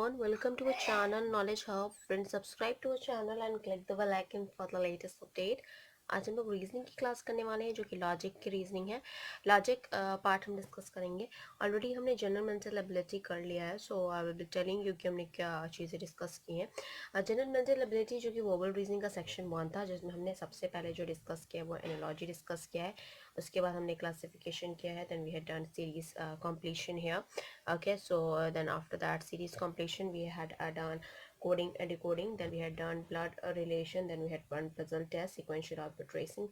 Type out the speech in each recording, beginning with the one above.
everyone, welcome to our channel Knowledge Hub. Friends, subscribe to our channel and click the bell icon for the latest update. आज हम लोग reasoning की class करने वाले हैं जो कि लॉजिक की रीजनिंग है. लॉजिक पार्ट हम डिस्कस करेंगे. ऑलरेडी हमने जनरल मेंटल एबिलिटी कर लिया है, so I will be telling you कि हमने क्या चीज़ें डिस्कस की हैं. जनरल मेंटल एबिलिटी जो कि वर्बल रीजनिंग का सेक्शन 1 था, जिसमें हमने सबसे पहले जो डिस्कस किया वो एनालॉजी डिस्कस किया है. उसके बाद हमने क्लासिफिकेशन किया है. Then we had done series completion here. Okay, so then after that series completion we had done coding and decoding. Then we had done blood relation. Then we had one puzzle test, sequential output tracing,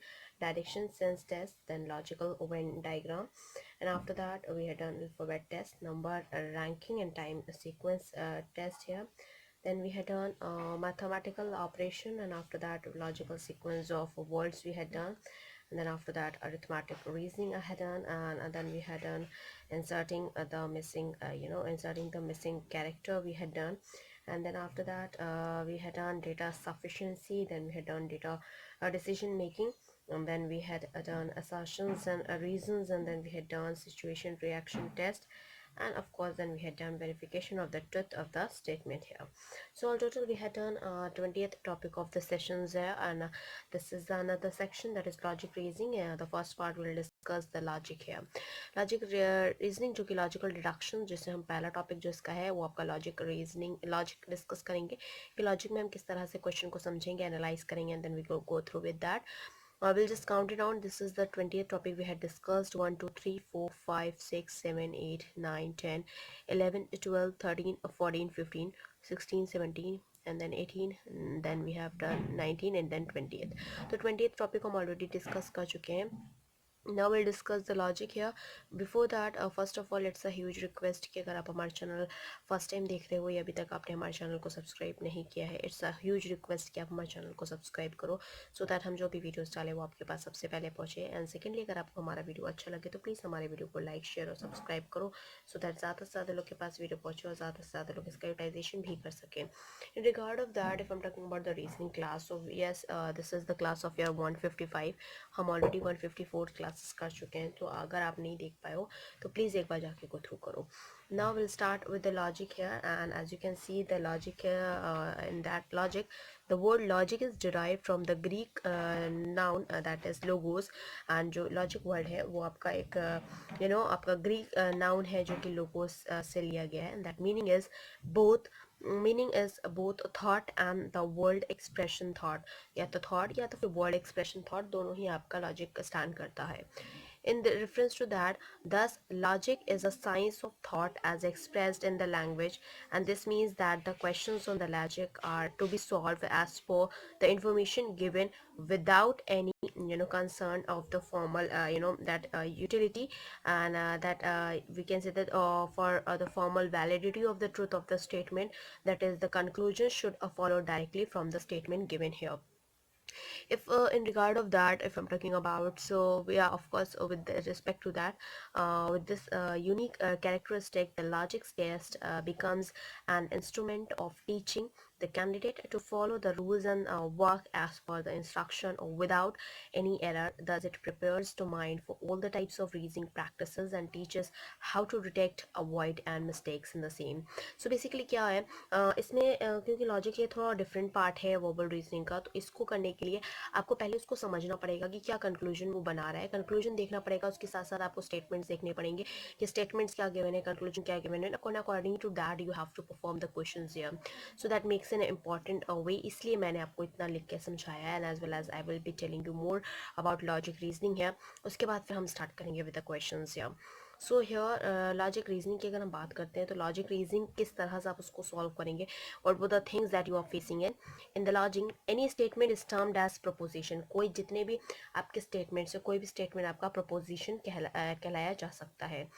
direction sense test, then logical Venn diagram. And after that we had done alphabet test, number ranking and time sequence test here. Then we had done mathematical operation, and after that logical sequence of words we had done. And then after that arithmetic reasoning I had done, and then we had done inserting the missing inserting the missing character we had done. And then after that we had done data sufficiency. Then we had done data decision making, and then we had done assertions and reasons, and then we had done situation reaction test, and of course then we had done verification of the truth of the statement here. So all total we had done 20th topic of the sessions there. And this is another section, that is logic reasoning. The first part will discuss the logic here. Logic reasoning जो कि logical deduction, जिससे हम पहला topic जो इसका है वो आपका लॉजिक रीजनिंग लॉजिक डिस्कस करेंगे कि लॉजिक में हम किस तरह से क्वेश्चन को समझेंगे, एनालाइज करेंगे, and then we go through with that. I will just count it down. This is the 20th topic we had discussed. 1 2 3 4 5 6 7 8 9 10 11 12 13 14 15 16 17 and then 18, and then we have done 19 and then 20th. तो 20th topic हम already discuss कर चुके हैं. Now we'll discuss the logic here. Before that, first of all, it's a huge request कि अगर आप हमारे channel first time देख रहे हो या अभी तक आपने हमारे चैनल को सब्सक्राइब नहीं किया है, इट्स अ ह्यूज रिक्वेस्ट कि आप हमारे चैनल को सब्सक्राइब करो, सो दैट हम जो भी वीडियोस डालें वो आपके पास सबसे पहले पहुँचे. एंड सेकेंडली, अगर आपको हमारा वीडियो अच्छा लगे तो प्लीज़ हमारे वीडियो को लाइक शेयर और सब्सक्राइब करो, सो दैट ज़्यादा से ज़्यादा लोग के पास वीडियो पहुँचे और ज़्यादा से ज़्यादा लोग इसका यूटिलाइजेशन भी कर सकें. In regard of that, if I'm talking about the reasoning class, so yes, this is the class of year 155. हम ऑलरेडी 154 क्लासेस कर चुके हैं, तो अगर आप नहीं देख पाए हो तो प्लीज़ एक बार जाके गो थ्रू करो. Now we'll start with the logic here, and as you can see the logic here, in that logic, the word logic is derived from the Greek noun that is logos. and जो logic word है वो आपका एक आपका Greek noun है जो कि logos से लिया गया है. and that both meaning is both thought and the world expression thought. या तो thought या तो फिर world expression thought, दोनों ही आपका logic stand करता है. In the reference to that, thus logic is a science of thought as expressed in the language, and this means that the questions on the logic are to be solved as per the information given without any concern of the formal that utility, and that we can say that for the formal validity of the truth of the statement, that is the conclusion should follow directly from the statement given here. If in regard of that, if I'm talking about, so yeah, of course, with respect to that, with this unique characteristic, the logic test becomes an instrument of teaching the candidate to follow the rules and work as per the instruction or without any error. Thus it prepares the mind for all the types of reasoning practices and teaches how to detect, avoid and mistakes in the same. So basically क्या है, इसमें क्योंकि logic ये थोड़ा different part है verbal reasoning का, तो इसको करने के लिए आपको पहले उसको समझना पड़ेगा कि क्या कंक्लूजन वो बना रहा है. कंक्लूजन देखना पड़ेगा, उसके साथ साथ आपको स्टेटमेंट्स देखने पड़ेंगे कि स्टेटमेंट्स क्या गिवन है, कंक्लूजन क्या गिवन है. According to that you have to perform the questions here, so that makes an important way. इसलिए मैंने आपको इतना लिख के समझाया है, and as well as I will be telling you more about logic reasoning है. उसके बाद फिर हम स्टार्ट करेंगे with the questions here. So here logic reasoning की अगर हम बात करते हैं तो लॉजिक रीजनिंग किस तरह से आप उसको सॉल्व करेंगे, और वो the things that you are facing in the logic. Any statement is termed as proposition. कोई जितने भी आपके स्टेटमेंट से कोई भी स्टेटमेंट आपका प्रपोजिशन कहलाया जा सकता है.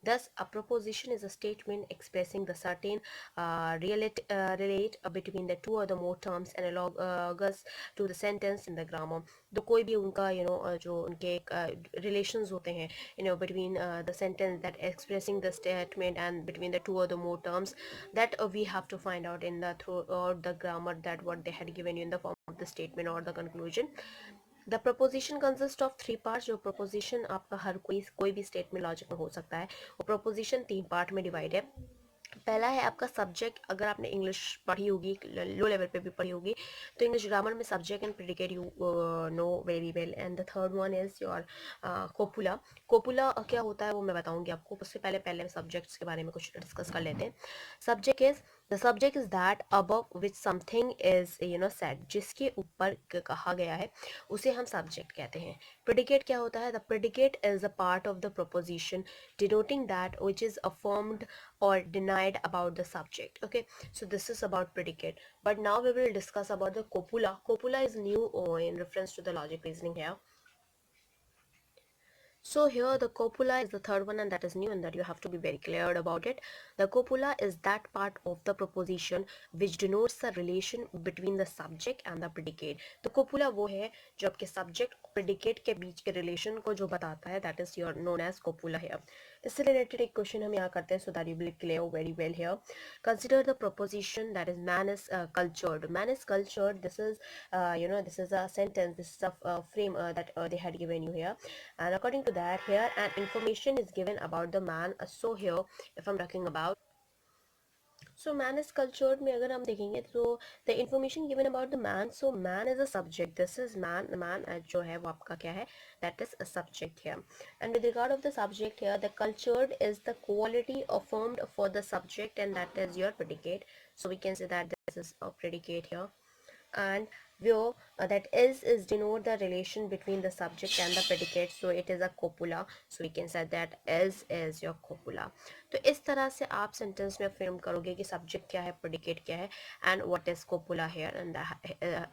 Thus, a proposition is a statement expressing the certain relate between the two or the more terms analogous to the sentence in the grammar. तो कोई भी उनका जो उनके relations होते हैं between the sentence that expressing the statement and between the two or the more terms, that we have to find out in the throughout the grammar, that what they had given you in the form of the statement or the conclusion. The preposition consist of 3 parts. जो preposition आपका हर कोई भी statement logic में हो सकता है, वो preposition 3 part में डिवाइड है. पहला है आपका सब्जेक्ट। अगर आपने इंग्लिश पढ़ी होगी, लो लेवल पे भी पढ़ी होगी, तो इंग्लिश ग्रामर में subject and predicate you know very well. And the third one is your copula. Copula क्या होता है वो मैं बताऊंगी आपको, उससे पहले पहले सब्जेक्ट्स के बारे में कुछ डिस्कस कर लेते हैं। Subject is the subject is that above which something is set, जिसके ऊपर कहा गया है उसे हम सब्जेक्ट कहते हैं। प्रेडिकेट क्या होता है? The predicate is a part of the proposition denoting that which is affirmed or denied about the subject. Okay, so this is about predicate, but now we will discuss about the copula. Copula is new in reference to the logic reasoning here. So here the copula is the third one, and that is new, and that you have to be very clear about it. The copula is that part of the proposition which denotes the relation between the subject and the predicate. तो copula वो है जो आपके subject और predicate के बीच के relation को जो बताता है, that is your known as copula here. इससे related एक question हम यहाँ करते हैं so that you will clear very well here. Consider the proposition that is man is cultured. Man is cultured. This is this is a sentence. This is a frame that they had given you here. And according to that, here an information is given about the man. So here if I'm talking about, so man is cultured में अगर हम देखेंगे तो the information given about the man, so man is a subject. This is man. Man जो है वो आपका क्या है? That is a subject here. And with regard of the subject here, the cultured is the quality affirmed for the subject, and that is your predicate. So we can say that this is a predicate here. And where that is denote the relation between the subject and the predicate, so it is a copula. So we can say that is your copula. तो इस तरह से आप sentence में frame करोगे कि subject क्या है, प्रेडिकेट क्या है, and what is copula here, and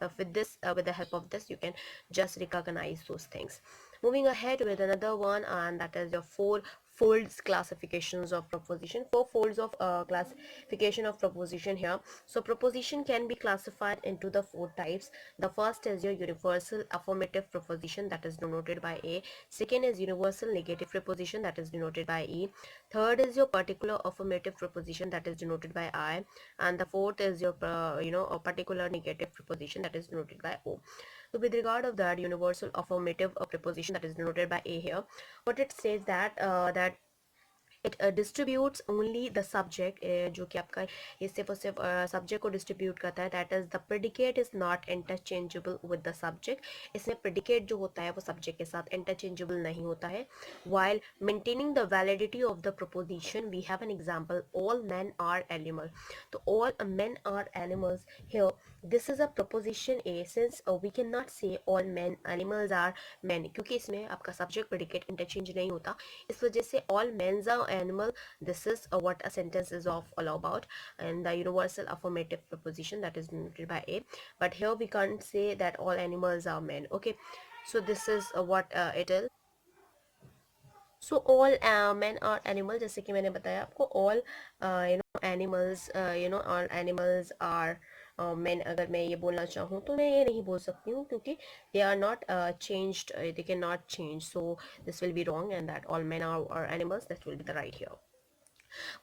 with the help of this you can just recognize those things. Moving ahead with another one, and that is your four folds classifications of proposition. Four folds of classification of proposition here. So proposition can be classified into the four types. The first is your universal affirmative proposition, that is denoted by A. Second is universal negative proposition, that is denoted by E. Third is your particular affirmative proposition, that is denoted by I. And the fourth is your a particular negative proposition, that is denoted by O. So with regard of that universal affirmative preposition, that is denoted by A here, what it says that it distributes only the subject, जो कि आपका ये सिर्फ और सिर्फ subject को distribute करता है. That is the predicate is not interchangeable with the subject. इसमें predicate जो होता है वो subject के साथ interchangeable नहीं होता है. While maintaining the validity of the proposition, we have an example: all men are animals. तो all men are animals here, this is a proposition A, since we cannot say all men animals are men, क्योंकि इसमें आपका subject predicate interchange नहीं होता. इस वजह से all men are animal, this is what a sentence is of all about, and the universal affirmative proposition, that is denoted by A. But here we can't say that all animals are men. Okay, so this is what it is. So all men are animal, जैसे कि मैंने बताया आपको, all animals, all animals are men. अगर मैं ये बोलना चाहूँ तो मैं ये नहीं बोल सकती हूँ, क्योंकि they are not changed, they cannot change, so this will be wrong, and that all men are animals, that will be the right here.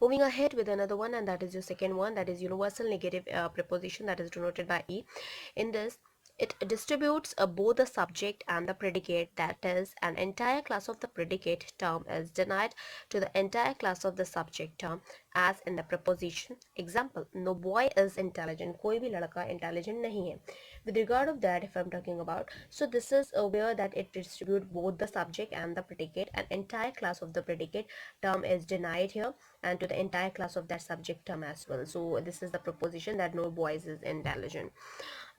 Moving ahead with another one, and that is your second one, that is universal negative preposition, that is denoted by E. In this, it distributes both the subject and the predicate, that is an entire class of the predicate term is denied to the entire class of the subject term, as in the preposition. Example: no boy is intelligent. कोई भी लड़का intelligent नहीं है. With regard of that, if I'm talking about, so this is where that it distributes both the subject and the predicate. An entire class of the predicate term is denied here, and to the entire class of that subject term as well. So this is the proposition that no boys is intelligent.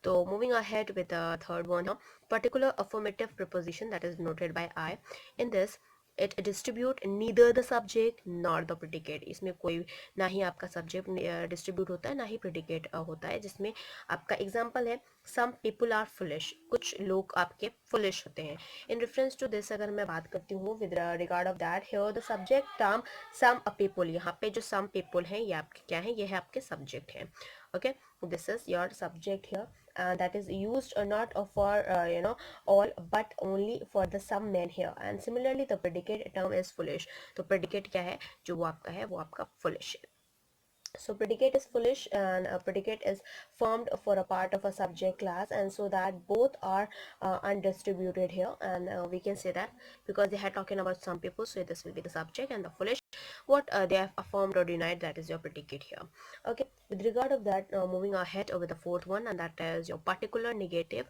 So moving ahead with the third one here, particular affirmative preposition, that is noted by I. In this, it distribute neither the subject nor the predicate. इसमें कोई ना ही आपका subject distribute होता है, ना ही predicate होता है, जिसमें आपका example है some people are foolish. कुछ लोग आपके foolish होते हैं. In reference to this अगर मैं बात करती हूँ with regard of that, here the subject term some people, यहाँ पे जो some people हैं ये आपके क्या हैं? ये है आपके subject हैं. Okay, this is your subject here. That is used not for all, but only for the some men here. And similarly the predicate term is foolish. तो predicate क्या है? जो वो आपका है वो आपका foolish है. So predicate is foolish, and a predicate is formed for a part of a subject class, and so that both are undistributed here, and we can say that because they are talking about some people, so this will be the subject, and the foolish what they have affirmed or denied, that is your predicate here. Okay, with regard of that, moving ahead with the fourth one, and that is your particular negative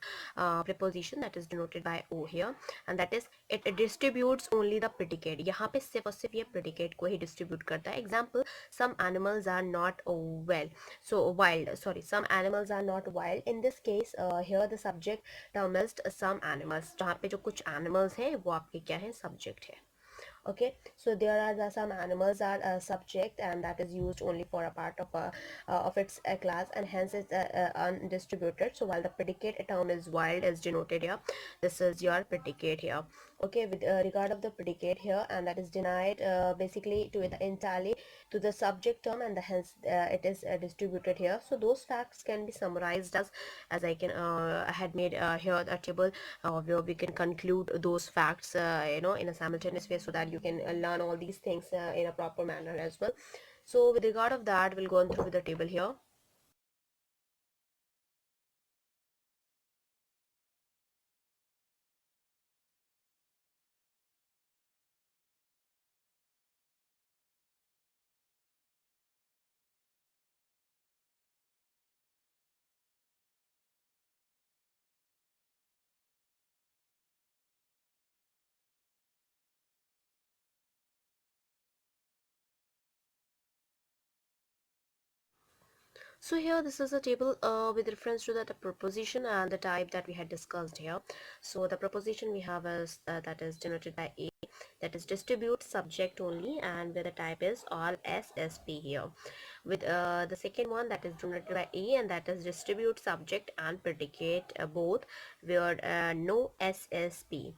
preposition, that is denoted by O here, and that is it distributes only the predicate. यहाँ पे सिर्फ और सिर्फ ये predicate को ही distribute करता है. Example, some animals are not wild, sorry, some animals are not wild. In this case, here the subject term is some animals, जहाँ पे जो कुछ animals हैं वो आपके क्या है, subject है. Okay, so there are some animals are subject, and that is used only for a part of its class, and hence it's undistributed. So while the predicate term is wild is denoted here, this is your predicate here. Okay, with regard of the predicate here, and that is denied basically to it entirely to the subject term, and hence it is distributed here. So those facts can be summarized as I had made here a table where we can conclude those facts in a simultaneous way, so that you can learn all these things in a proper manner as well. So with regard of that, we'll go on through the table here. So here this is a table with reference to the proposition and the type that we had discussed here. So the proposition we have is that is denoted by A, that is distribute subject only, and where the type is all SSP here. With the second one, that is denoted by A, and that is distribute subject and predicate both, where no SSP.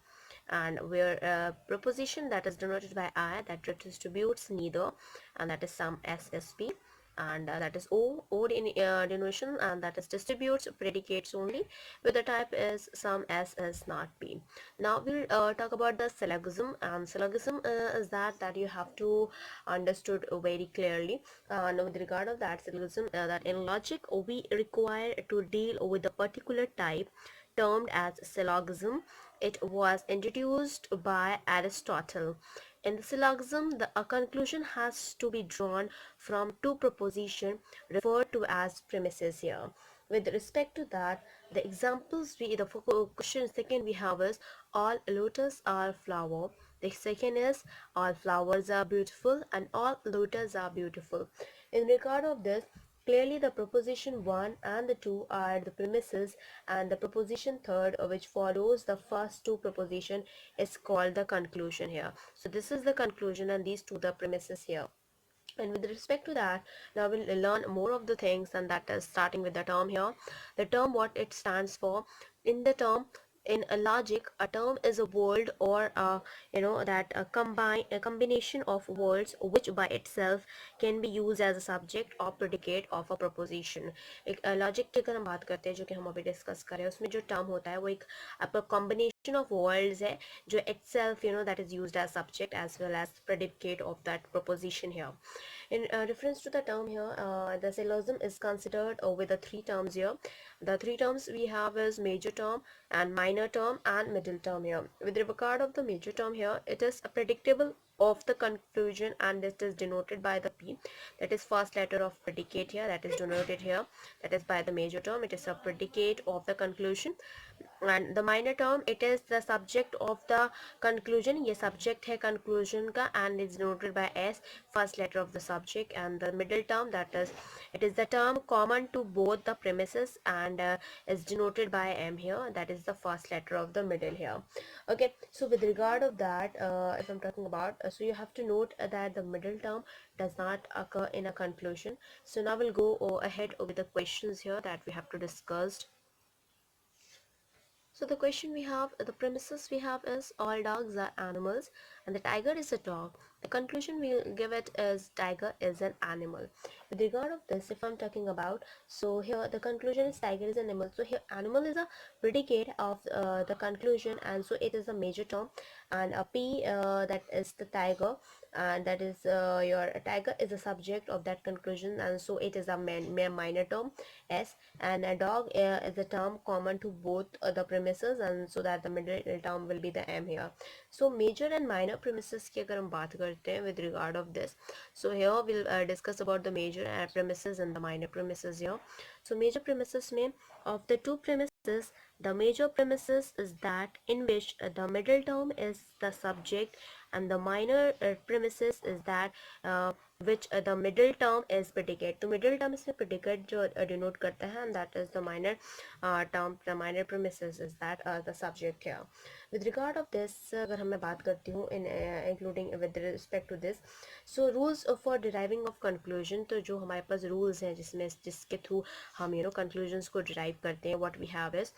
And where proposition that is denoted by I, that distributes neither, and that is some SSP. And that is O denotation, and that is distributes predicates only, where the type is some S is not P. Now we'll talk about the syllogism, and syllogism is that you have to understood very clearly. Now with regard of that syllogism, that in logic we require to deal with a particular type termed as syllogism. It was introduced by Aristotle. In the syllogism, a conclusion has to be drawn from two propositions referred to as premises here. With respect to that, the examples the question second we have is all lotus are flower. The second is all flowers are beautiful and all lotus are beautiful. In regard of this, clearly the proposition 1 and the 2 are the premises, and the proposition third which follows the first two proposition is called the conclusion here. So this is the conclusion and these two the premises here. And with respect to that, now we'll learn more of the things, and that is starting with the term here. The term, what it stands for. In the term, in a logic, a term is a word or that a combination of words which by itself can be used as a subject or predicate of a proposition. एक logic की अगर हम बात करते हैं जो कि हम अभी डिस्कस कर रहे हैं, उसमें जो टर्म होता है वो एक आपका कॉम्बिनेशन ऑफ वर्ड्स है जो itself that is used as subject as well as predicate of that proposition here. In reference to the term here, the syllogism is considered with the three terms here. The three terms we have is major term and minor term and middle term here. With regard of the major term here, it is a predictable of the conclusion, and it is denoted by the P, that is first letter of predicate here, that is denoted here, that is by the major term. It is a predicate of the conclusion. And the minor term, it is the subject of the conclusion. ये subject है conclusion का, and is denoted by S, first letter of the subject. And the middle term, that is it is the term common to both the premises, and is denoted by M here, that is the first letter of the middle here. Okay, so with regard of that, if I'm talking about, so you have to note that the middle term does not occur in a conclusion. So now we'll go ahead with the questions here that we have to discuss. So the question we have, the premises we have is all dogs are animals and the tiger is a dog. The conclusion we'll give it is tiger is an animal. With regard of this, if I'm talking about, so here the conclusion is tiger is an animal. So here animal is a predicate of the conclusion, and so it is a major term, and a P that is the tiger, and that is your tiger is a subject of that conclusion, and so it is a minor term s, and a dog is a term common to both the premises, and so that the middle term will be the m here. So major and minor premises की अगर हम बात करते हैं with regard of this, so here we'll discuss about the major premises and the minor premises here. So major premises में of the two premises, the major premises is that in which the middle term is the subject, and the minor premises is that which the middle term is predicate. तो middle term इसमें predicate जो denote करता है, and that is the minor term, the minor premises is that the subject here. With regard of this अगर हम मैं बात करती हूँ in including with respect to this, so rules for deriving of conclusion, तो जो हमारे पास rules हैं जिसके through हम conclusions को derive करते हैं, what we have is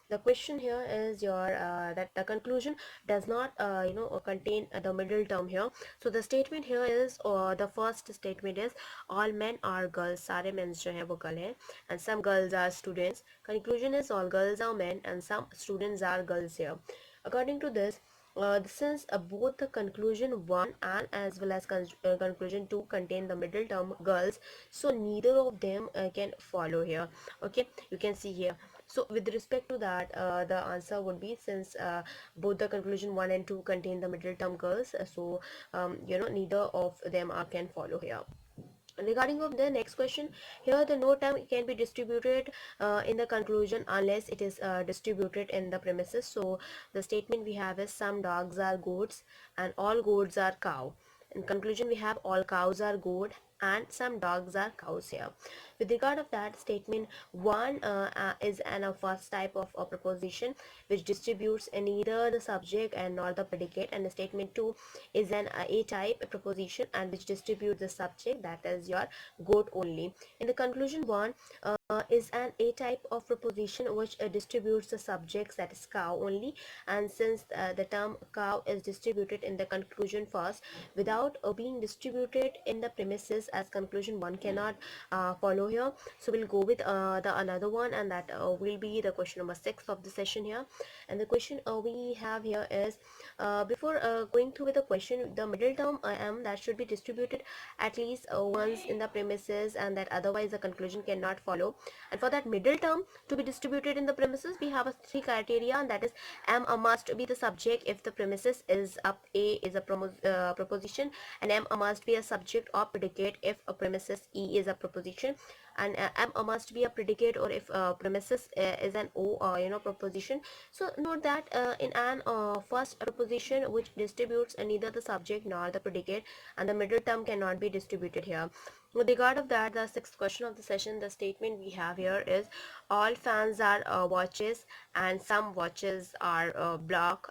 the question here is your that the conclusion does not contain the middle term here. So the statement here is the first statement is all men are girls, सारे men जो हैं वो girl हैं, and some girls are students. Conclusion is all girls are men and some students are girls here. According to this, since both the conclusion 1 and as well as conclusion 2 contain the middle term girls, so neither of them can follow here. Okay, you can see here. So with respect to that, the answer would be, since both the conclusion 1 and 2 contain the middle term girls, so neither of them can follow here. Regarding of the next question, here the no term can be distributed in the conclusion unless it is distributed in the premises. So the statement we have is some dogs are goats and all goats are cow. In conclusion we have all cows are goat and some dogs are cows here. With regard of that statement, one is a first type of a proposition which distributes neither the subject and nor the predicate, and the statement 2 is an a type proposition and which distributes the subject, that is your goat only. In the conclusion 1 is an a type of proposition which distributes the subjects, that is cow only, and since the term cow is distributed in the conclusion first without being distributed in the premises, as conclusion 1 cannot follow here, so we'll go with the another one, and that will be the question number 6 of the session here. And the question we have here is, before going through with the question, the middle term m that should be distributed at least once in the premises, and that otherwise the conclusion cannot follow. And for that middle term to be distributed in the premises, we have a 3 criteria, and that is m must be the subject if the premises is up a is a proposition, and m must be a subject or predicate if a premises e is a proposition, and m must be a predicate or if premises is an o proposition. So note that in an first proposition which distributes neither the subject nor the predicate, and the middle term cannot be distributed here. With regard of that, the sixth question of the session, the statement we have here is all fans are watches and some watches are black,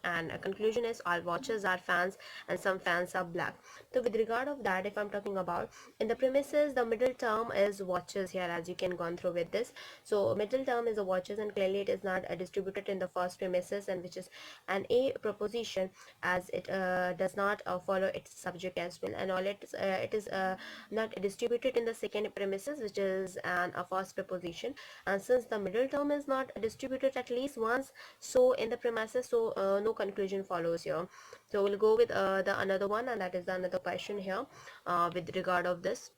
and a conclusion is all watches are fans and some fans are black. So with regard of that, if I'm talking about in the premises, the middle term is watches here, as you can gone through with this. So middle term is the watches, and clearly it is not distributed in the first premises, and which is an a proposition, as it does not follow its subject as well, and all it is not distributed in the second premises, which is a first preposition, and since the middle term is not distributed at least once so in the premises, so no conclusion follows here. So we'll go with the another one, and that is the another question here with regard of this.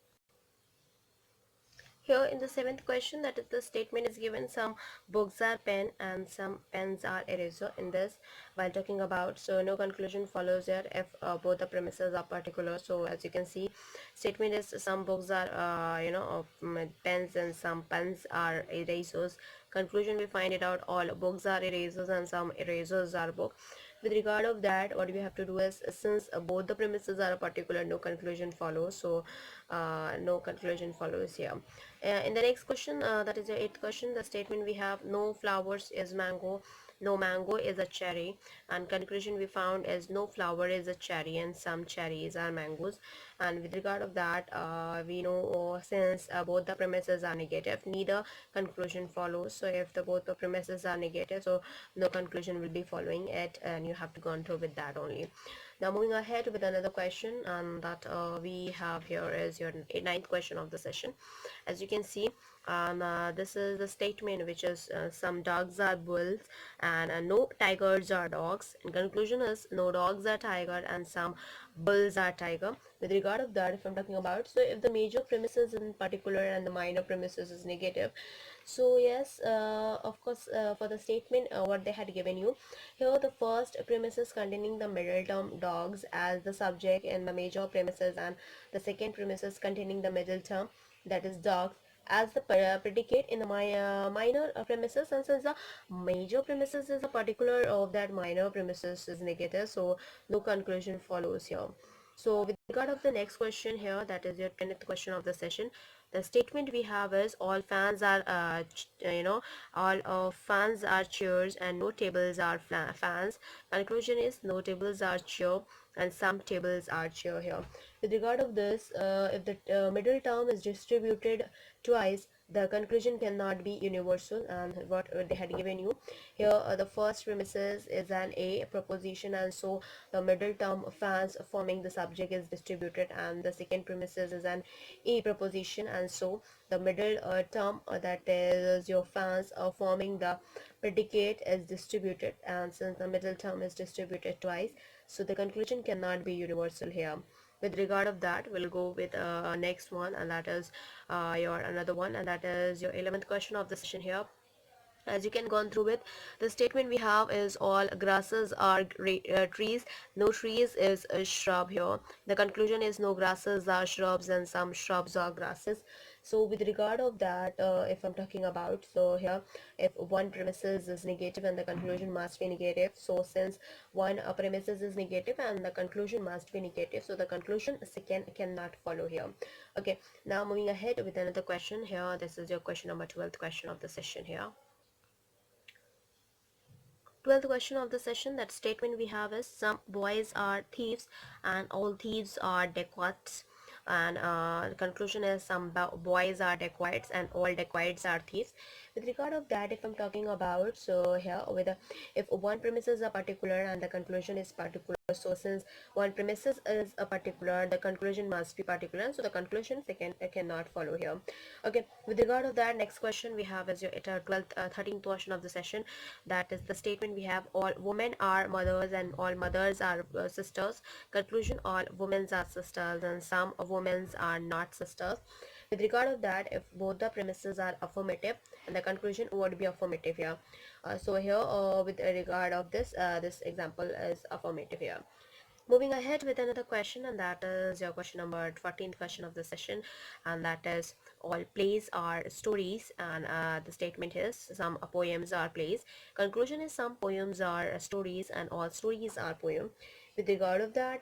Here in the seventh question, that is the statement is given some books are pen and some pens are eraser in this while talking about, so no conclusion follows here if both the premises are particular. So as you can see, statement is some books are pens and some pens are erasers. Conclusion we find it out all books are erasers and some erasers are book. With regard of that, what we have to do is, since both the premises are a particular, no conclusion follows, so no conclusion follows here. In the next question, that is the eighth question, the statement we have no flowers is mango, no mango is a cherry, and conclusion we found is no flower is a cherry and some cherries are mangoes. And with regard of that, we know since both the premises are negative, neither conclusion follows. So if both the premises are negative, so no conclusion will be following it, and you have to go on through with that only. Now moving ahead with another question, that we have here is your ninth question of the session. As you can see, this is the statement which is some dogs are bulls and no tigers are dogs. In conclusion is no dogs are tiger and some bulls are tiger. With regard of that, if I'm talking about, so if the major premises in particular and the minor premises is negative, so yes, of course, for the statement what they had given you here, the first premises containing the middle term dogs as the subject in the major premises, and the second premises containing the middle term, that is dogs, as the predicate in the minor premises. And since the major premises is a particular of that minor premises is negative, so no conclusion follows here. So with regard of the next question here, that is your 10th question of the session, the statement we have is all fans are all fans are chairs and no tables are fans. Conclusion is no tables are chair and some tables are chair here. With regard of this, if the middle term is distributed twice, the conclusion cannot be universal. And what they had given you here, the first premises is an A proposition, and so the middle term fans forming the subject is distributed, and the second premises is an E proposition, and so the middle term, that is your fans forming the predicate, is distributed, and since the middle term is distributed twice, so the conclusion cannot be universal here. With regard of that, we'll go with next one, and that is your another one, and that is your 11th question of the session here. As you can go on through with, the statement we have is all grasses are trees, no trees is a shrub here. The conclusion is no grasses are shrubs and some shrubs are grasses. So with regard of that, if I'm talking about, so here, if one premises is negative and the conclusion must be negative, so since one premises is negative and the conclusion must be negative, so the conclusion second cannot follow here. Okay, now moving ahead with another question here. This is your question number 12th question of the session here. 12th question of the session, that statement we have is some boys are thieves and all thieves are dacoits. And the conclusion is some boys are dacoits and all dacoits are thieves. With regard of that, if I'm talking about, so here with if one premises are particular and the conclusion is particular, so since one premises is a particular, the conclusion must be particular, so the conclusion second cannot follow here. Okay, with regard of that, next question we have is your 12th 13th question of the session, that is the statement we have all women are mothers and all mothers are sisters. Conclusion, all women are sisters and some women are not sisters. With regard of that, if both the premises are affirmative, and the conclusion would be affirmative here. So here with regard of this, this example is affirmative here. Moving ahead with another question, and that is your question number 14th question of the session, and that is all plays are stories. And the statement is some poems are plays. Conclusion is some poems are stories and all stories are poem. With regard of that,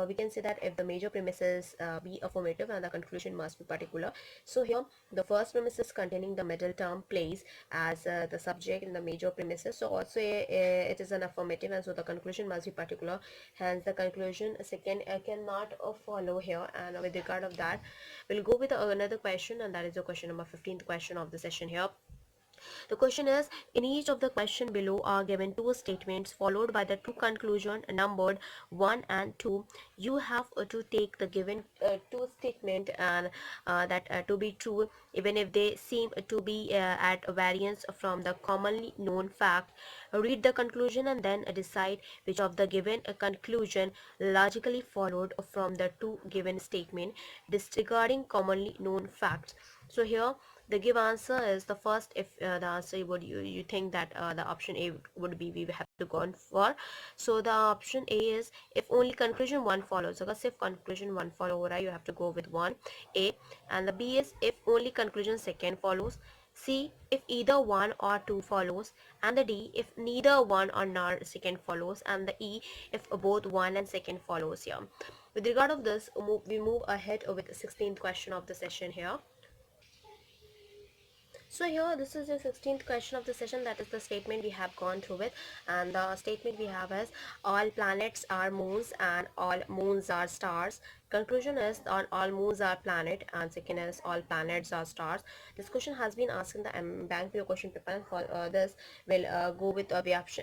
we can say that if the major premises be affirmative and the conclusion must be particular, so here the first premises containing the middle term plays as the subject in the major premises, so also it is an affirmative, and so the conclusion must be particular, hence the conclusion second cannot follow here. And with regard of that, we'll go with another question, and that is the question number 15th question of the session here. The question is, in each of the question below are given two statements followed by the two conclusion numbered 1 and 2. You have to take the given two statement and that to be true even if they seem to be at variance from the commonly known fact. Read the conclusion and then decide which of the given conclusion logically followed from the two given statement disregarding commonly known facts. So here the give answer is the first. If the answer would you think that the option A would be, we have to go on for, so the option A is if only conclusion 1 follows. So if conclusion 1 follow, right, you have to go with 1 A. And the B is if only conclusion second follows. C if either 1 or 2 follows. And the D if neither 1 or nor second follows. And the E if both 1 and second follows here. With regard of this, we move ahead with the 16th question of the session here. So here this is the 16th question of the session, that is the statement we have gone through with. And the statement we have is all planets are moons and all moons are stars. Conclusion is on all moons are planet, and second is all planets are stars. This question has been asked in the bank PO question paper, and for this we'll go with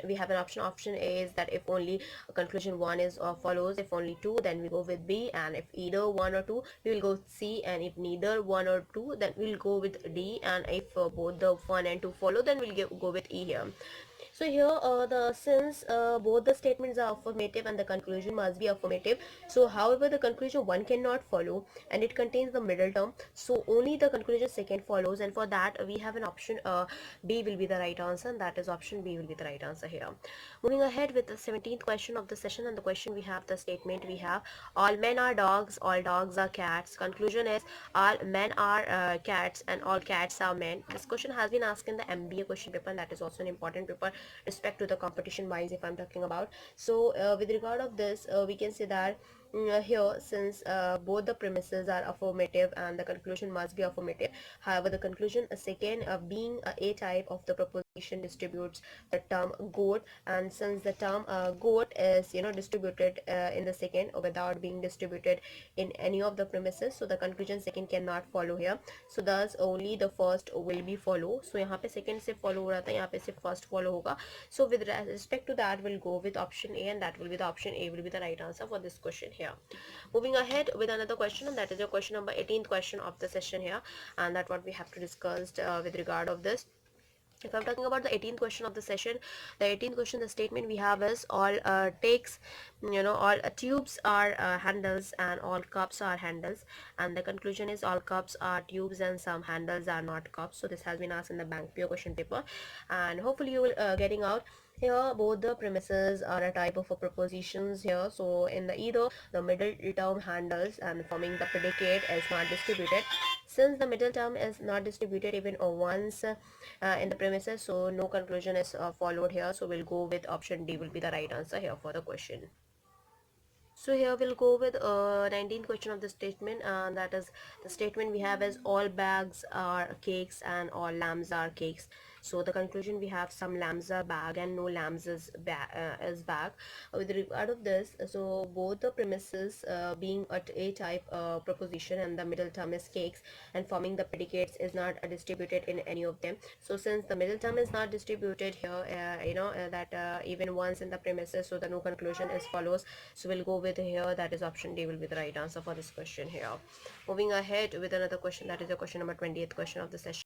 we have an option A is that if only conclusion 1 is follows, if only 2 then we go with B, and if either 1 or 2 we will go with C, and if neither 1 or 2 then we'll go with D, and if both the 1 and 2 follow then we'll go with E here. So here the since both the statements are affirmative and the conclusion must be affirmative, so however the conclusion one cannot follow and it contains the middle term, so only the conclusion second follows, and for that we have an option B will be the right answer, and that is option B will be the right answer here. Moving ahead with the 17th question of the session, and the question we have the statement we have: all men are dogs, all dogs are cats. Conclusion is all men are cats and all cats are men. This question has been asked in the MBA question paper, and that is also an important paper respect to the competition wise if I'm talking about. So with regard of this we can say that here since both the premises are affirmative and the conclusion must be affirmative, however the conclusion second being a type of the proposition distributes the term goat, and since the term goat is distributed in the second without being distributed in any of the premises, so the conclusion second cannot follow here, so thus only the first will be follow. So यहाँ पे second से follow हो रहा था, यहाँ पे से first follow होगा. So with respect to that we'll go with option A, and that will be the option A will be the right answer for this question here. Moving ahead with another question, and that is your question number 18th question of the session here, and that what we have to discuss with regard of this. If I'm talking about the 18th question of the session, the 18th question, the statement we have is all takes, all tubes are handles and all cups are handles, and the conclusion is all cups are tubes and some handles are not cups. So this has been asked in the bank PO question paper, and hopefully you will getting out. Here both the premises are a type of a propositions here, so in the either the middle term handles and forming the predicate is not distributed. Since the middle term is not distributed even once in the premises, so no conclusion is followed here, so we'll go with option D will be the right answer here for the question. So here we'll go with 19th question of the statement, and that is the statement we have is all bags are cakes and all lambs are cakes. So the conclusion we have some lambs are bag and no lambs is bag. With regard of this, so both the premises being a type proposition and the middle term is cakes and forming the predicates is not distributed in any of them. So since the middle term is not distributed here, that even once in the premises, so the no conclusion is follows, so we'll go with here, that is option D will be the right answer for this question here. Moving ahead with another question, that is the question number 20th question of the session.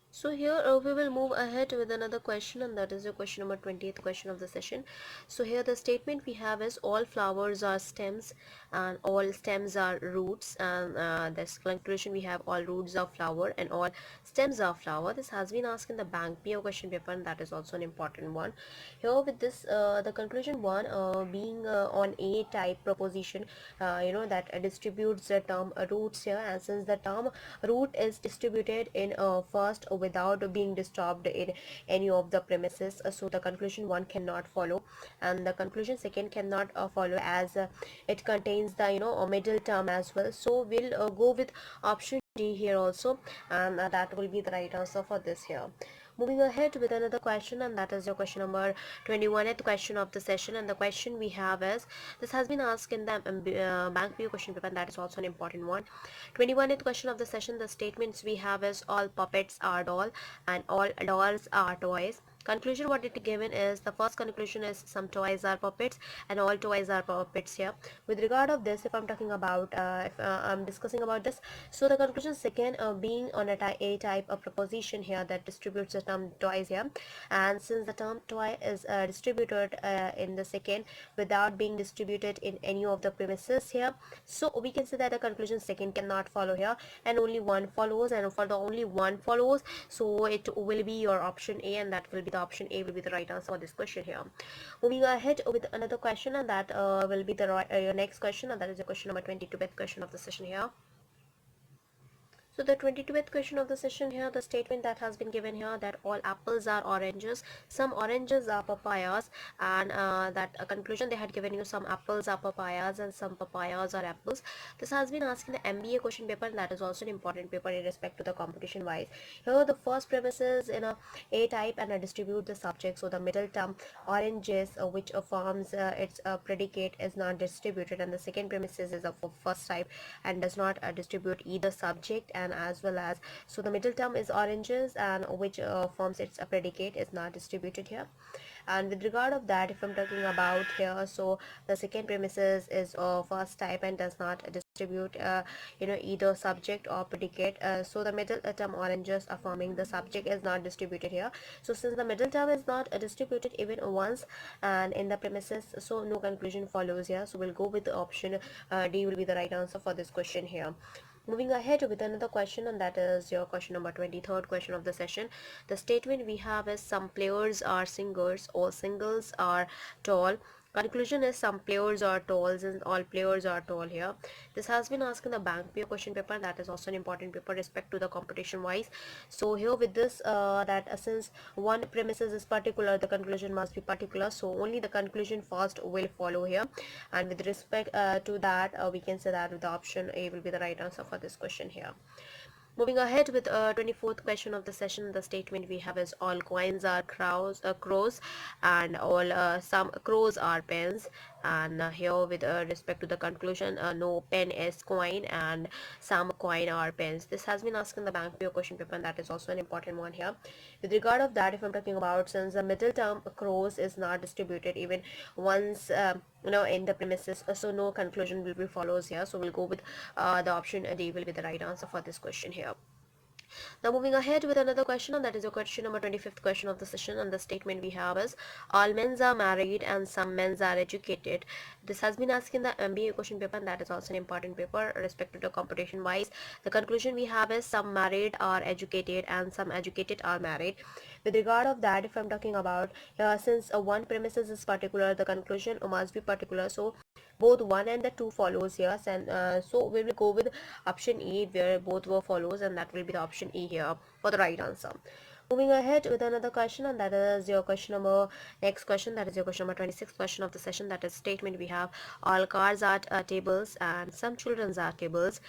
So here we will move ahead with another question, and that is your question number 20th question of the session. So here the statement we have is all flowers are stems and all stems are roots, and this conclusion we have all roots are flower and all stems are flower. This has been asked in the bank PO question paper, and that is also an important one. Here with this the conclusion one being on a type proposition, that distributes the term roots here, and since the term root is distributed in first without being disturbed in any of the premises, so the conclusion one cannot follow, and the conclusion second cannot follow as it contains the a middle term as well. So we'll go with option D here also, and that will be the right answer for this here. Moving ahead with another question, and that is your question number 21th question of the session, and the question we have is, this has been asked in the bank PO question paper, and that is also an important one. 21th question of the session, the statements we have is all puppets are doll and all dolls are toys. Conclusion what it given is, the first conclusion is some toys are puppets and all toys are puppets here. With regard of this, if I'm talking about if I'm discussing about this, so the conclusion second being on a type of proposition here that distributes the term toys here, and since the term toy is distributed in the second without being distributed in any of the premises here, so we can say that the conclusion second cannot follow here and only one follows, and for the only one follows, so it will be your option A, and that will be the the option A will be the right answer for this question here. Moving ahead with another question, and that will be the your next question, and that is the question number 22, question of the session here. So the 22th question of the session here, the statement that has been given here, that all apples are oranges, some oranges are papayas, and that a conclusion they had given you, some apples are papayas and some papayas are apples. This has been asked in the MBA question paper, and that is also an important paper in respect to the competition wise. Here the first premise is in a type and distribute the subject. So the middle term oranges, which forms its predicate, is not distributed, and the second premise is of first type and does not distribute either subject and as well as, so the middle term is oranges, and which forms its predicate is not distributed here. And with regard of that, if I'm talking about here, so the second premises is first type and does not distribute either subject or predicate. So the middle term oranges are forming the subject is not distributed here. So since the middle term is not distributed even once and in the premises, so no conclusion follows here. So we'll go with the option D will be the right answer for this question here. Moving ahead with another question, and that is your question number 23rd question of the session. The statement we have is some players are singers, all singles are tall. Conclusion is some players are talls and all players are tall here. This has been asked in the bank PO question paper, and that is also an important paper respect to the competition wise. So here with this that since one premises is particular, the conclusion must be particular, so only the conclusion first will follow here. And with respect to that, we can say that the option A will be the right answer for this question here. Moving ahead with 24th question of the session, the statement we have is all coins are crows, and all some crows are pens. And here with respect to the conclusion, no pen is coin and some coin are pens. This has been asked in the bank PO question paper, and that is also an important one here. With regard of that, if I'm talking about, since the middle term crows is not distributed even once in the premises, so no conclusion will be follows here. So we'll go with the option D will be the right answer for this question here. Now moving ahead with another question, and that is your question number 25th question of the session, and the statement we have is all men are married and some men are educated. This has been asked in the MBA question paper, and that is also an important paper respected to competition wise. The conclusion we have is some married are educated and some educated are married. With regard of that, if I'm talking about since one premises is particular, the conclusion must be particular, so both 1 and the 2 follows here. And so we will go with option E where both were follows, and that will be the option E here for the right answer. Moving ahead with another question, and that is your question number next question, that is your question number 26th question of the session. That is statement we have all cars are tables and some children's are tables.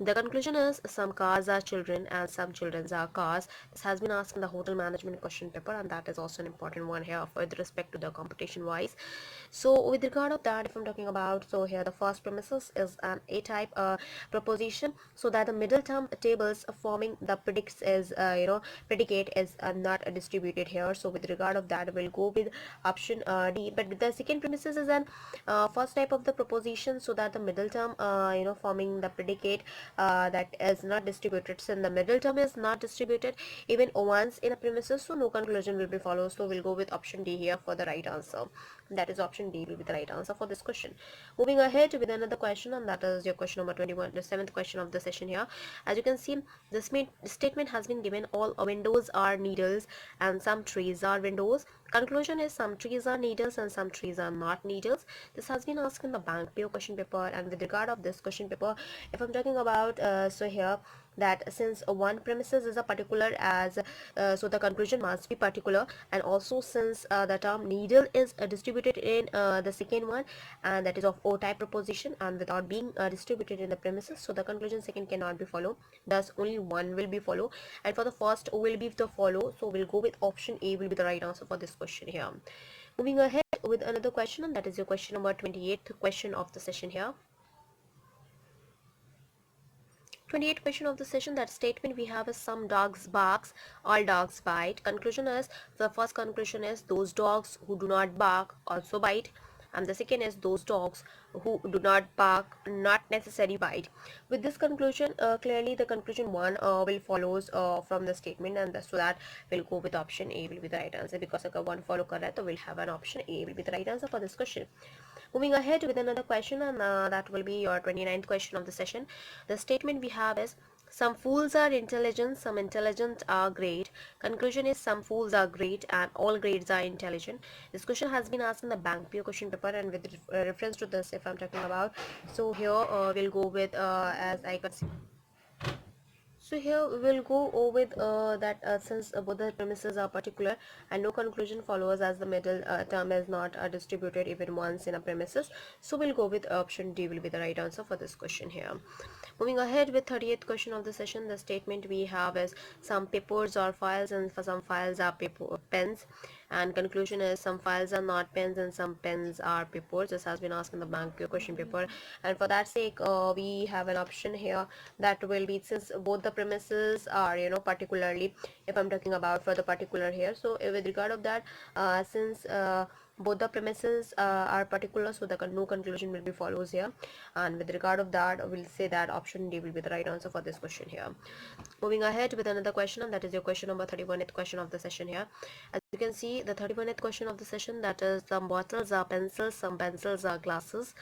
The conclusion is some cars are children and some children are cars. This has been asked in the hotel management question paper, and that is also an important one here with respect to the competition wise. So with regard of that, if I'm talking about, so here the first premises is an A type proposition, so that the middle term tables forming the predicts is predicate is not distributed here. So with regard of that, we'll go with option D. But the second premises is an first type of the proposition, so that the middle term forming the predicate that is not distributed. So the middle term is not distributed even once in a premises, so no conclusion will be followed. So we'll go with option D here for the right answer. That is option D will be the right answer for this question. Moving ahead with another question, and that is your question number 21, the 7th question of the session here. As you can see, this statement has been given all windows are needles and some trees are windows. Conclusion is some trees are needles and some trees are not needles. This has been asked in the bank PO question paper, and with regard of this question paper, if I'm talking about so here that since one premises is a particular as so the conclusion must be particular, and also since the term needle is distributed in the second one, and that is of O type proposition and without being distributed in the premises, so the conclusion second cannot be followed, thus only one will be follow, and for the first will be the follow. So we'll go with option A will be the right answer for this question here. Moving ahead with another question, and that is your question number 28th question of the session here. 28th question of the session, that statement we have is some dogs barks, all dogs bite. Conclusion is, the first conclusion is those dogs who do not bark also bite, and the second is those dogs who do not bark not necessarily bite. With this conclusion, clearly the conclusion 1 will follows from the statement, and so that we'll go with option A will be the right answer, because if one follow correct, we'll have an option A will be the right answer for this question. Moving ahead with another question, and that will be your 29th question of the session. The statement we have is Some fools are intelligent, some intelligent are great. Conclusion is some fools are great and all grades are intelligent. This question has been asked in the bank PO question paper, and with reference to this, if I'm talking about, so here we'll go with as I could see. So here we will go over with that since both the premises are particular and no conclusion follows as the middle term is not distributed even once in a premises. So we'll go with option D will be the right answer for this question here. Moving ahead with 38th question of the session, the statement we have is some papers are files and for some files are paper pens, and conclusion is some files are not pens and some pens are papers. This has been asked in the bank question paper, and for that sake we have an option here that will be, since both the premises are particularly, if I'm talking about for the particular here, so with regard of that since both the premises are particular, so the no conclusion will be follows here, and with regard of that we'll say that option D will be the right answer for this question here. Moving ahead with another question, and that is your question number 31th question of the session here. As you can see, the 31st question of the session, that is some bottles are pencils, some pencils are glasses.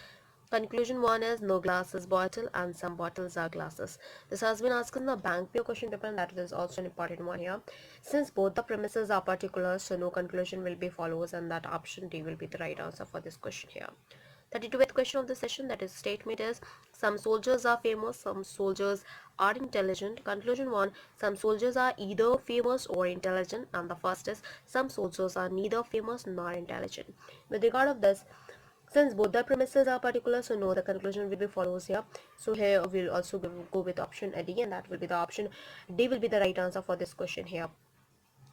Conclusion 1 is no glass is bottle and some bottles are glasses. This has been asked in the bank PO question paper, and that is also an important one here. Since both the premises are particular, so no conclusion will be follows, and that option D will be the right answer for this question here. 32th question of the session, that is statement is some soldiers are famous, some soldiers are intelligent. Conclusion 1, some soldiers are either famous or intelligent, and the first is some soldiers are neither famous nor intelligent. With regard of this, since both the premises are particular, so no, the conclusion will be follows here. So here we'll also go with option D, and that will be the option D will be the right answer for this question here.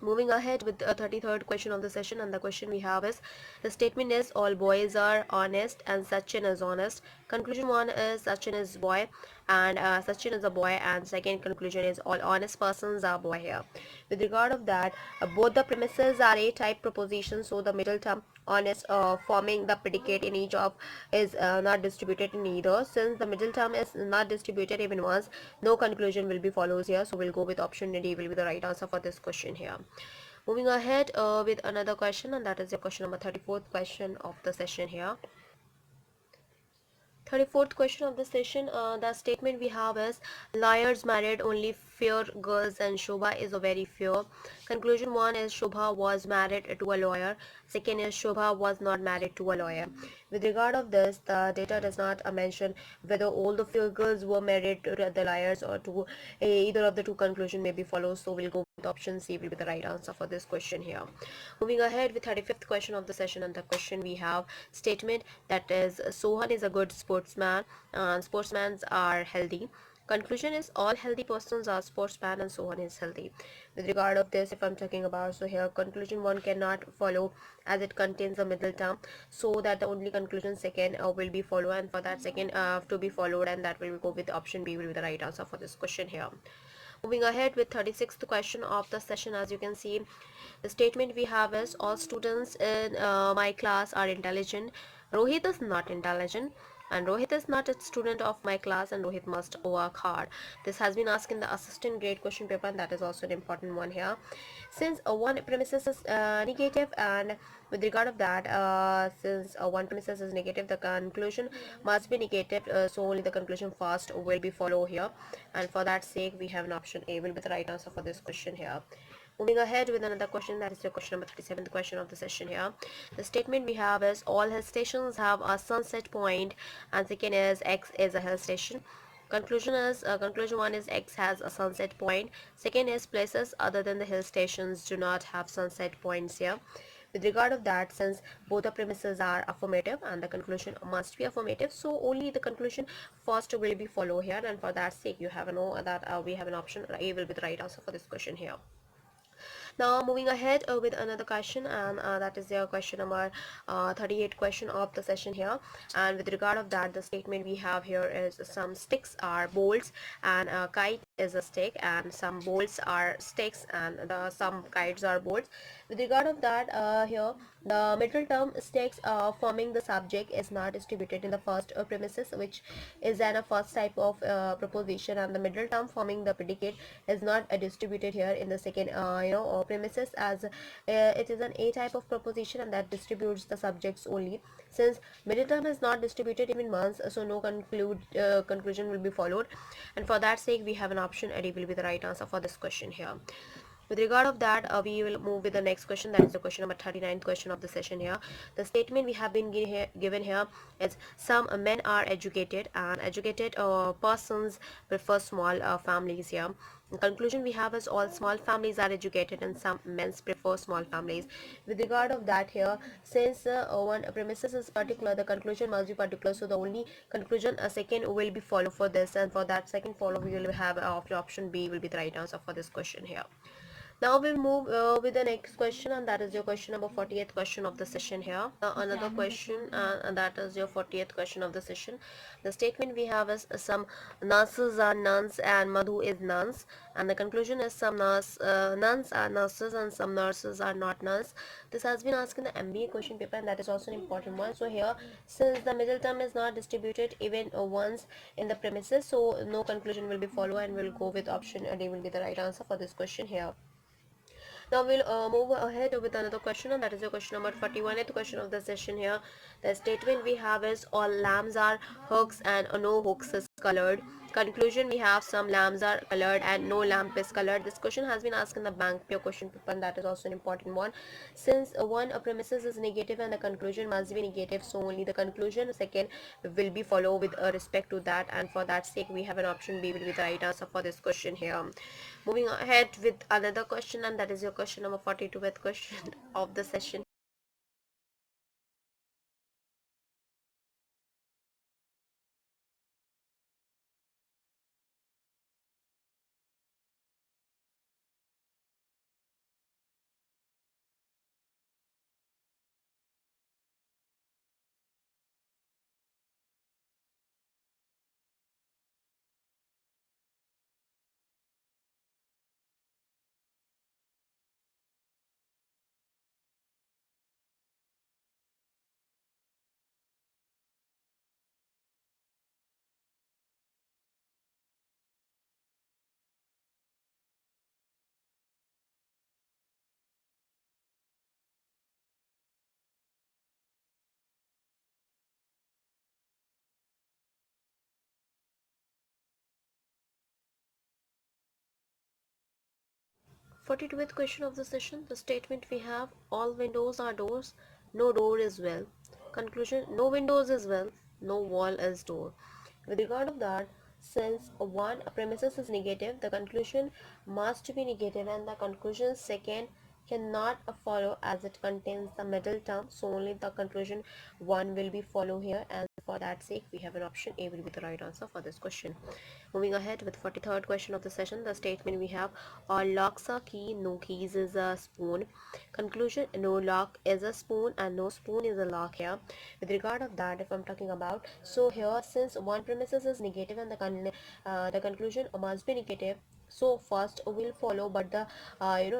Moving ahead with the 33rd question of the session, and the question we have is the statement is all boys are honest and Sachin is honest. Conclusion 1 is Sachin is boy, and Sachin is a boy, and second conclusion is all honest persons are boy here. With regard of that, both the premises are a type proposition, so the middle term honest forming the predicate in each of is not distributed in either. Since the middle term is not distributed even once, no conclusion will be follows here, so we'll go with option D will be the right answer for this question here. Moving ahead with another question, and that is your question number 34th question of the session here. 34th question of the session, the statement we have is liars married only fair girls and Shobha is a very fair. Conclusion 1 is Shobha was married to a lawyer. Second is Shobha was not married to a lawyer. With regard of this, the data does not mention whether all the fair girls were married to the liars or to either of the two conclusion may be followed, so we'll go with option C will be the right answer for this question here. Moving ahead with 35th question of the session, and the question we have statement that is Sohan is a good sportsman and sportsmen are healthy. Conclusion is all healthy persons are sportsmen and Sohan is healthy. With regard of this, if I'm talking about, so here conclusion 1 cannot follow as it contains a middle term, so that the only conclusion second will be followed, and for that second to be followed, and that will go with option B will be the right answer for this question here. Moving ahead with 36th question of the session, as you can see, the statement we have is all students in my class are intelligent. Rohit is not intelligent, and Rohit is not a student of my class, and Rohit must work hard. This has been asked in the assistant grade question paper, and that is also an important one here. Since one premises is negative, and with regard of that, since one premises is negative, the conclusion must be negative, so only the conclusion first will be follow here, and for that sake we have an option A will be the right answer for this question here. Moving ahead with another question, that is the question number 37th question of the session here. The statement we have is all hill stations have a sunset point, and second is X is a hill station. Conclusion is conclusion 1 is X has a sunset point. Second is places other than the hill stations do not have sunset points here. With regard of that, since both the premises are affirmative and the conclusion must be affirmative, so only the conclusion first will be follow here, and for that sake you have a know that we have an option A will be the right answer for this question here. Now moving ahead with another question, and that is your question number 38 question of the session here. And with regard of that, the statement we have here is some sticks are bolts, and a kite is a stick, and some bolts are sticks, and some kites are bolts. With regard of that, here the middle term sticks forming the subject is not distributed in the first premises, which is a first type of proposition, and the middle term forming the predicate is not distributed here in the second premises as it is an A type of proposition and that distributes the subjects only. Since middle term is not distributed even once, so no conclusion will be followed, and for that sake we have an option A will be the right answer for this question here. With regard of that, we will move with the next question. That is the question number 39th question of the session here. The statement we have been given here is some men are educated and educated persons prefer small families here. The conclusion we have is all small families are educated and some men prefer small families. With regard of that here, since one premises is particular, the conclusion must be particular. So the only conclusion a second will be followed for this, and for that second follow we will have option B will be the right answer for this question here. Now we'll move with the next question, and that is your question number 40th question of the session here. Another question, and that is your 40th question of the session. The statement we have is some nurses are nuns and Madhu is nuns, and the conclusion is some nuns are nurses and some nurses are not nuns. This has been asked in the MBA question paper, and that is also an important one. So here, since the middle term is not distributed even once in the premises, so no conclusion will be followed, and we'll go with option A will be the right answer for this question here. Now we'll move ahead with another question, and that is your question number 41th question of the session here. The statement we have is all lambs are hooks and no hooks is colored. Conclusion we have some lambs are colored and no lamp is colored. This question has been asked in the bank pure question paper, and that is also an important one. Since one premises is negative and the conclusion must be negative, so only the conclusion second will be followed with respect to that, and for that sake we have an option B will be the right answer for this question here. Moving ahead with another question, and that is your question number 42th question of the session. Forty-twelfth question of the session. The statement we have all windows are doors, no door is well. Conclusion no windows is well, no wall is door. With regard of that, since one premises is negative, the conclusion must be negative, and the conclusion second cannot follow as it contains the middle term, so only the conclusion one will be follow here, and for that sake we have an option A will be the right answer for this question. Moving ahead with 43rd question of the session, the statement we have all locks are key, no keys is a spoon. Conclusion no lock is a spoon and no spoon is a lock here. With regard of that, if I'm talking about, so here since one premises is negative and the conclusion must be negative, so first will follow, but the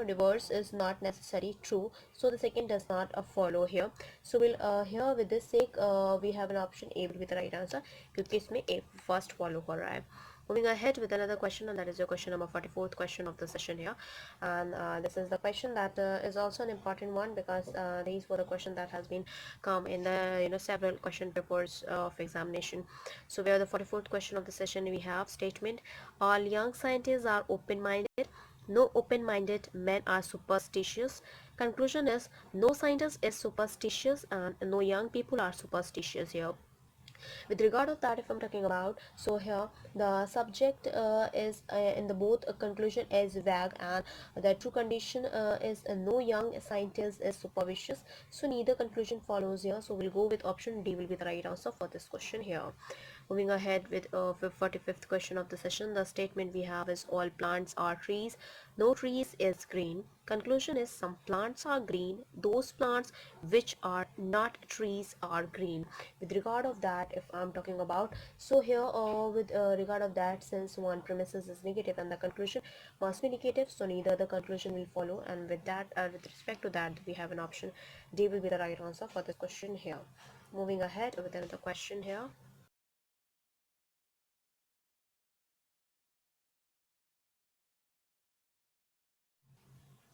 reverse is not necessary true, so the second does not follow here. So we'll here with this sake we have an option A will be the right answer, क्योंकि इसमें A first follow हो रहा है. Moving ahead with another question, and that is your question number 44th question of the session here, and this is the question that is also an important one, because these were the question that has been come in the several question papers of examination. So where the 44th question of the session we have statement all young scientists are open-minded, no open-minded men are superstitious. Conclusion is no scientist is superstitious and no young people are superstitious here. With regard of that, if I'm talking about, so here the subject is in the both conclusion is vague, and the true condition is no young scientist is superstitious, so neither conclusion follows here, so we'll go with option D will be the right answer for this question here. Moving ahead with 45th question of the session, the statement we have is all plants are trees, no trees is green. Conclusion is some plants are green, those plants which are not trees are green. With regard of that, if I'm talking about, so here with regard of that, since one premises is negative and the conclusion must be negative, so neither the conclusion will follow, and with that with respect to that we have an option D will be the right answer for this question here. Moving ahead with another question here.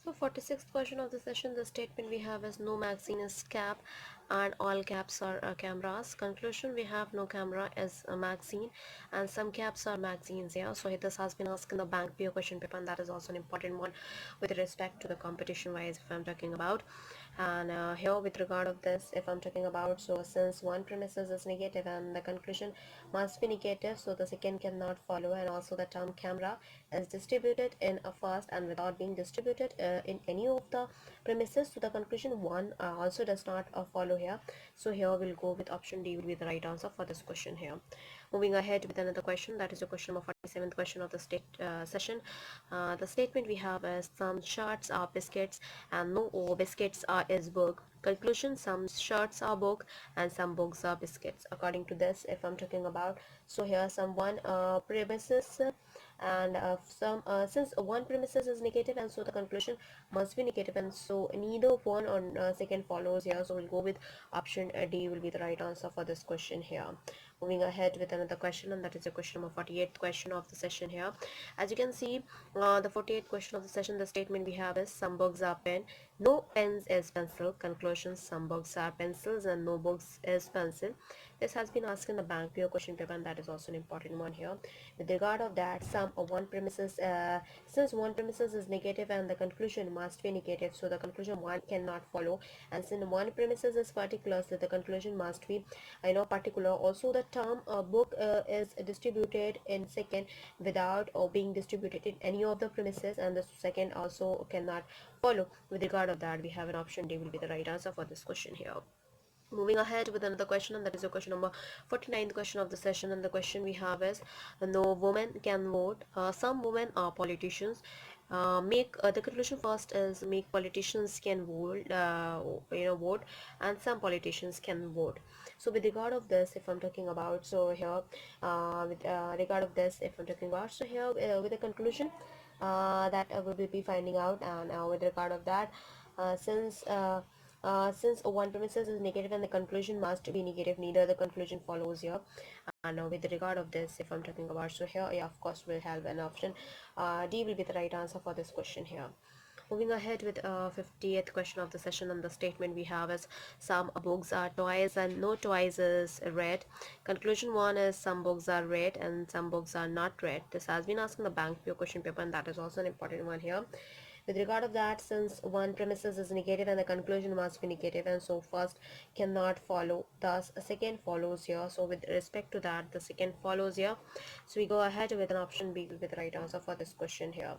So 46th question of the session, the statement we have is no magazine is cap and all caps are cameras. Conclusion, we have no camera is a magazine and some caps are magazines. Yeah, so this has been asked in the bank PO question paper, and that is also an important one with respect to the competition wise if I'm talking about. And here with regard of this, if I'm talking about, so since one premises is negative and the conclusion must be negative, so the second cannot follow, and also the term camera is distributed in a first and without being distributed in any of the premises, so the conclusion one also does not follow here. So here we'll go with option D will be the right answer for this question here. Moving ahead with another question, that is the question number 47th question of the session. The statement we have is some shirts are biscuits and no biscuits are is book. Conclusion, some shirts are book and some books are biscuits. According to this, if I'm talking about, so here some one premises and some since one premises is negative, and so the conclusion must be negative, and so neither one or second follows here, so we'll go with option D will be the right answer for this question here. Moving ahead with another question, and that is the question number 48th question of the session here. As you can see, the 48th question of the session, the statement we have is some books are pen, no pens is pencil. Conclusion, some books are pencils and no books is pencil. This has been asked in the bank PO question paper, and that is also an important one here. With regard of that, some one premises since one premises is negative and the conclusion must be negative, so the conclusion one cannot follow, and since one premises is particular, so the conclusion must be particular. Also the term book is distributed in second without being distributed in any of the premises, and the second also cannot follow. With regard of that, we have an option D will be the right answer for this question here. Moving ahead with another question, and that is the question number 49th question of the session, and the question we have is no woman can vote. Some women are politicians. Make the conclusion first is make politicians can vote, vote, and some politicians can vote. So with regard of this, if I'm talking about, so here with regard of this, if I'm talking about, so here with the conclusion that we will be finding out, and with regard of that, since one premises is negative and the conclusion must be negative, neither the conclusion follows here. And with regard of this, if I'm talking about, so here, yeah, of course we'll have an option D will be the right answer for this question here. Moving ahead with 50th question of the session, and the statement we have is some books are toys and no toys is red. Conclusion one is some books are red and some books are not red. This has been asked in the bank PO question paper, and that is also an important one here. With regard of that, since one premises is negative and the conclusion must be negative, and so first cannot follow, thus a second follows here. So with respect to that, the second follows here, so we go ahead with an option B will be the right answer for this question here.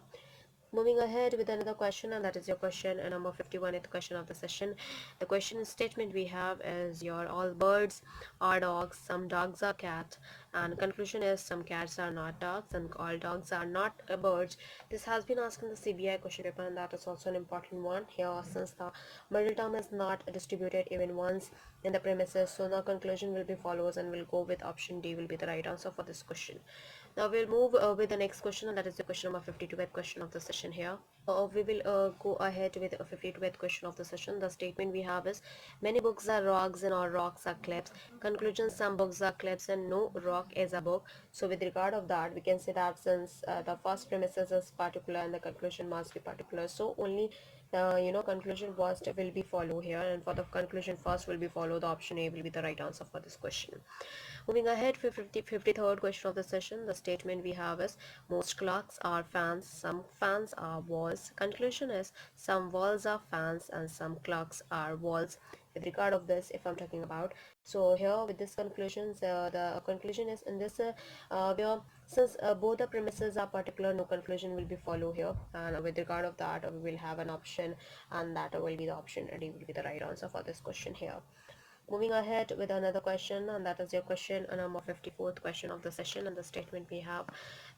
Moving ahead with another question, and that is your question number 51th question of the session. The question statement we have is your all birds are dogs, some dogs are cats, and conclusion is some cats are not dogs and all dogs are not birds. This has been asked in the CBI question paper, and that is also an important one here, since the middle term is not distributed even once in the premises, so the conclusion will be follows, and we'll go with option D will be the right answer for this question. Now we'll move with the next question, and that is the question number 52th question of the session here. We will go ahead with a 52th question of the session. The statement we have is many books are rocks and all rocks are clips. Conclusion, some books are clips and no rock is a book. So with regard of that, we can say that since the first premises is particular and the conclusion must be particular, so only conclusion first will be follow here, and for the conclusion first will be follow, the option A will be the right answer for this question. Moving ahead for 53rd question of the session, the statement we have is most clocks are fans, some fans are walls. Conclusion is some walls are fans and some clocks are walls. With regard of this, if I'm talking about, so here with this conclusions, the conclusion is in this where since both the premises are particular, no conclusion will be follow here, and with regard of that, we will have an option, and that will be the option D will be the right answer for this question here. Moving ahead with another question, and that is your question number 54th question of the session, and the statement we have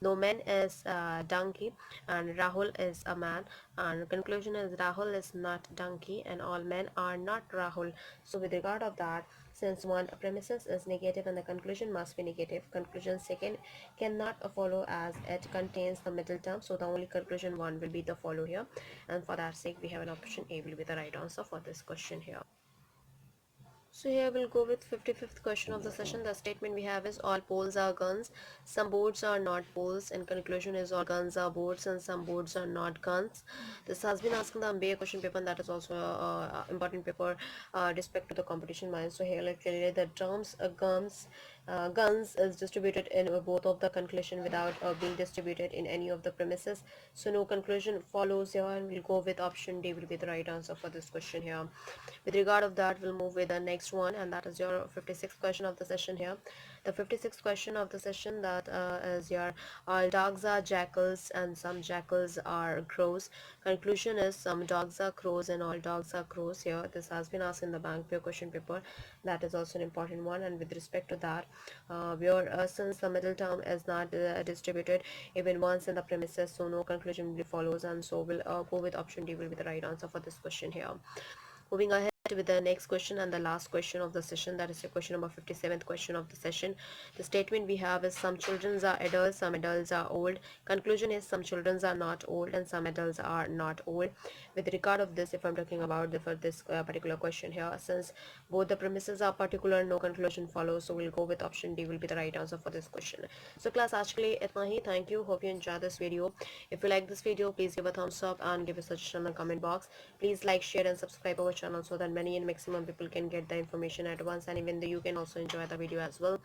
no man is donkey and Rahul is a man, and conclusion is Rahul is not donkey and all men are not Rahul. So with regard of that, since one premises is negative and the conclusion must be negative, conclusion second cannot follow as it contains the middle term, so the only conclusion one will be the follow here, and for that sake we have an option A will be the right answer for this question here. So here we'll go with 55th question of the session. The statement we have is all poles are guns, some boards are not poles, and conclusion is all guns are boards and some boards are not guns. This has been asked in the MBA question paper, and that is also a important paper respect to the competition mind. So here like clearly the terms guns is distributed in both of the conclusion without being distributed in any of the premises. So no conclusion follows here, and we'll go with option D will be the right answer for this question here. With regard of that, we'll move with the next one, and that is your 56th question of the session here. The 56th question of the session, that is your all dogs are jackals and some jackals are crows. Conclusion is some dogs are crows and all dogs are crows. Here this has been asked in the bank paper question paper. That is also an important one. And with respect to that, where since the middle term is not distributed even once in the premises, so no conclusion really follows, and so we'll go with option D will be the right answer for this question here. Moving ahead with the next question and the last question of the session, that is the question number 57th question of the session. The statement we have is some children are adults, some adults are old. Conclusion is some children are not old and some adults are not old. With regard of this, if I'm talking about for this particular question here, since both the premises are particular, no conclusion follows, so we'll go with option D will be the right answer for this question. So class, आज के लिए इतना ही. Thank you, hope you enjoy this video. If you like this video, please give a thumbs up and give a suggestion in the comment box. Please like, share and subscribe our channel so that many and maximum people can get the information at once, and even you can also enjoy the video as well.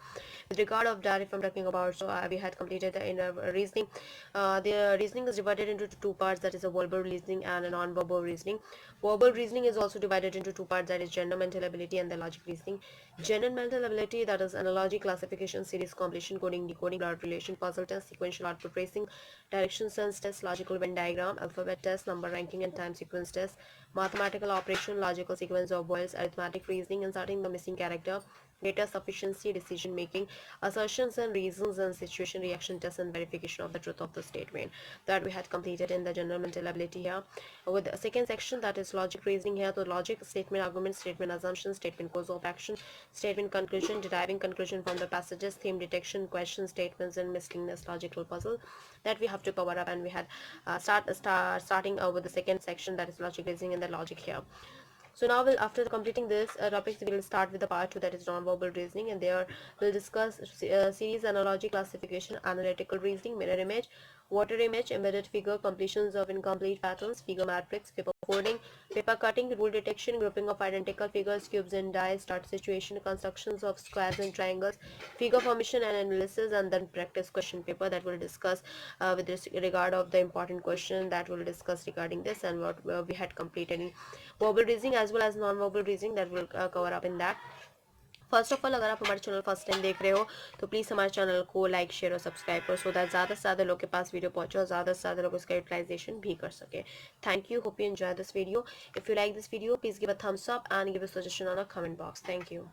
With regard of that, if I'm talking about, so we had completed the inner reasoning. The reasoning is divided into two parts, that is a verbal reasoning and a non-verbal reasoning. Verbal reasoning is also divided into two parts, that is general mental ability and the logic reasoning. General mental ability, that is analogy, classification, series completion, coding, decoding, blood relation, puzzle test, sequential output tracing, direction sense test, logical Venn diagram, alphabet test, number ranking and time sequence test, mathematical operation, logical sequence of Boyle's, arithmetic reasoning, inserting the missing character, data sufficiency, decision making, assertions and reasons, and situation reaction test and verification of the truth of the statement. That we had completed in the general mental ability here. With the second section, that is logic reasoning here, the logic, statement argument, statement assumption, statement cause of action, statement conclusion, deriving conclusion from the passages, theme detection, question statements and miscellaneous logical puzzle that we have to cover up. And we had starting with the second section, that is logic reasoning and the logic here. So now after completing this topics, we will start with the part 2, that is non-verbal reasoning, and there we'll discuss series, analogy, classification, analytical reasoning, mirror image, water image, embedded figure, completions of incomplete patterns, figure matrix, paper coding, paper cutting, rule detection, grouping of identical figures, cubes and dice, start situation, constructions of squares and triangles, figure formation and analysis, and then practice question paper that will discuss with this regard of the important question that we'll discuss regarding this, and what we had completed in verbal reasoning as well as non-verbal reasoning, that will cover up in that. First of all, अगर आप हमारे channel first time देख रहे हो तो please हमारे channel को like, share और सब्सक्राइब करो, सो दैट ज़्यादा से ज़्यादा लोग के पास वीडियो पहुंचे और ज़्यादा से ज़्यादा लोग इसका यूटिलाइजेशन भी कर सके. Thank you, hope you enjoy this video. If you like this video, please give a thumbs up and give a suggestion on a comment box. Thank you.